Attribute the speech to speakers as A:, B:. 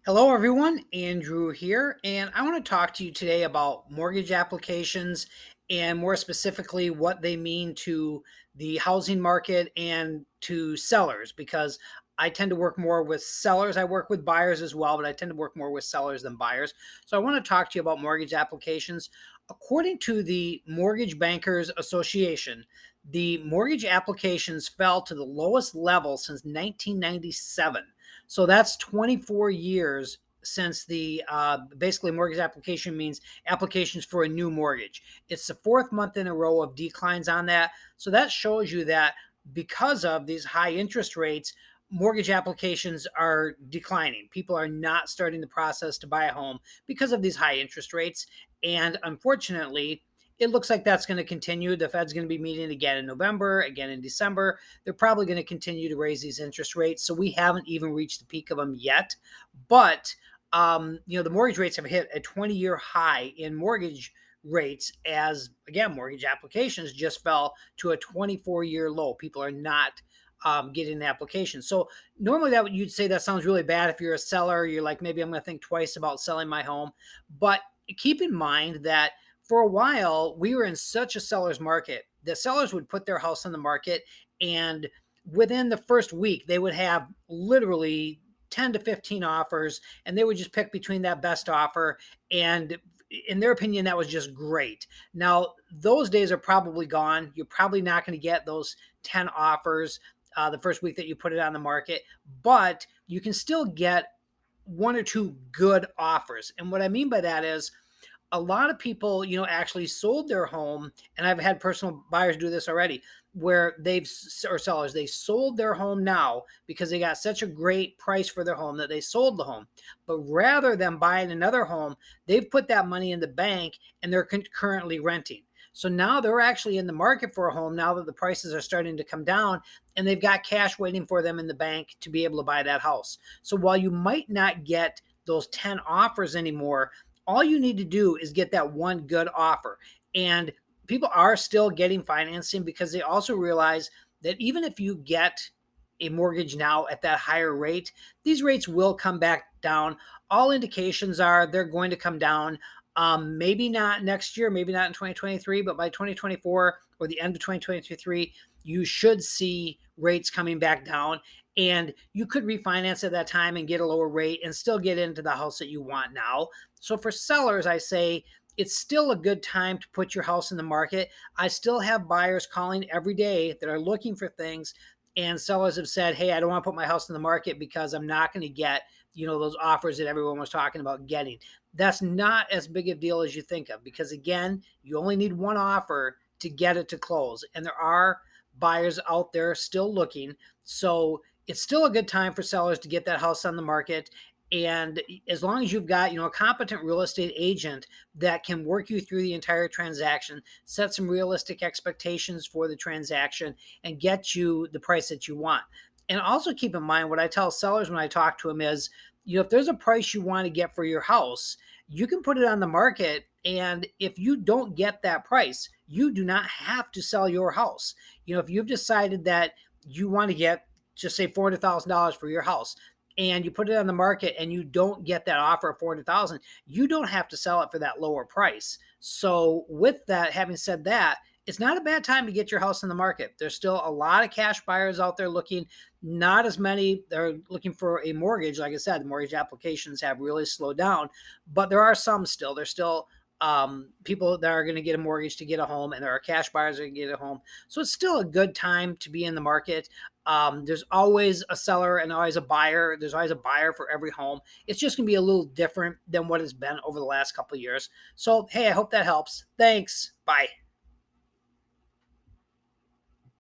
A: Hello, everyone. Andrew here, and I want to talk to you today about mortgage applications and more specifically what they mean to the housing market and to sellers because I tend to work more with sellers. I work with buyers as well, but I tend to work more with sellers than buyers. So I want to talk to you about mortgage applications. According to the Mortgage Bankers Association, the mortgage applications fell to the lowest level since 1997. So that's 24 years since the basically mortgage application means applications for a new mortgage. It's the fourth month in a row of declines on that. So that shows you that because of these high interest rates, mortgage applications are declining. People are not starting the process to buy a home because of these high interest rates. And unfortunately, it looks like that's going to continue. The Fed's going to be meeting again in November, again in December. They're probably going to continue to raise these interest rates. So we haven't even reached the peak of them yet. But the mortgage rates have hit a 20-year high in mortgage rates as again mortgage applications just fell to a 24-year low. People are not getting the application. So normally that you'd say that sounds really bad if you're a seller. You're like, maybe I'm going to think twice about selling my home. But keep in mind that for a while we were in such a seller's market that sellers would put their house on the market, and within the first week they would have literally 10 to 15 offers, and they would just pick between that best offer. And in their opinion, that was just great. Now, those days are probably gone. You're probably not going to get those 10 offers the first week that you put it on the market, but you can still get one or two good offers. And what I mean by that is a lot of people, actually sold their home, and I've had personal buyers do this already, where or sellers, they sold their home now because they got such a great price for their home that they sold the home. But rather than buying another home, they've put that money in the bank and they're currently renting. So now they're actually in the market for a home now that the prices are starting to come down, and they've got cash waiting for them in the bank to be able to buy that house. So while you might not get those 10 offers anymore, all you need to do is get that one good offer. And people are still getting financing because they also realize that even if you get a mortgage now at that higher rate, these rates will come back down. All indications are they're going to come down. Maybe not next year, maybe not in 2023, but by 2024 or the end of 2023, you should see rates coming back down, and you could refinance at that time and get a lower rate and still get into the house that you want now. So for sellers, I say it's still a good time to put your house in the market. I still have buyers calling every day that are looking for things, and sellers have said, "Hey, I don't want to put my house in the market because I'm not going to get, those offers that everyone was talking about getting." That's not as big a deal as you think of, because again, you only need one offer to get it to close, and there are buyers out there still looking. So it's still a good time for sellers to get that house on the market. And as long as you've got, a competent real estate agent that can work you through the entire transaction, set some realistic expectations for the transaction, and get you the price that you want. And also keep in mind, what I tell sellers when I talk to them is, if there's a price you want to get for your house, you can put it on the market. And if you don't get that price, you do not have to sell your house. If you've decided that you want to get, just say, $400,000 for your house, and you put it on the market and you don't get that offer of 400,000, you don't have to sell it for that lower price. So with that, having said that, it's not a bad time to get your house in the market. There's still a lot of cash buyers out there looking, not as many. They're looking for a mortgage. Like I said, the mortgage applications have really slowed down, but there are some still. There's still people that are going to get a mortgage to get a home, and there are cash buyers that can get a home. So it's still a good time to be in the market. There's always a seller and always a buyer. There's always a buyer for every home. It's just going to be a little different than what it's been over the last couple of years. So, hey, I hope that helps. Thanks. Bye.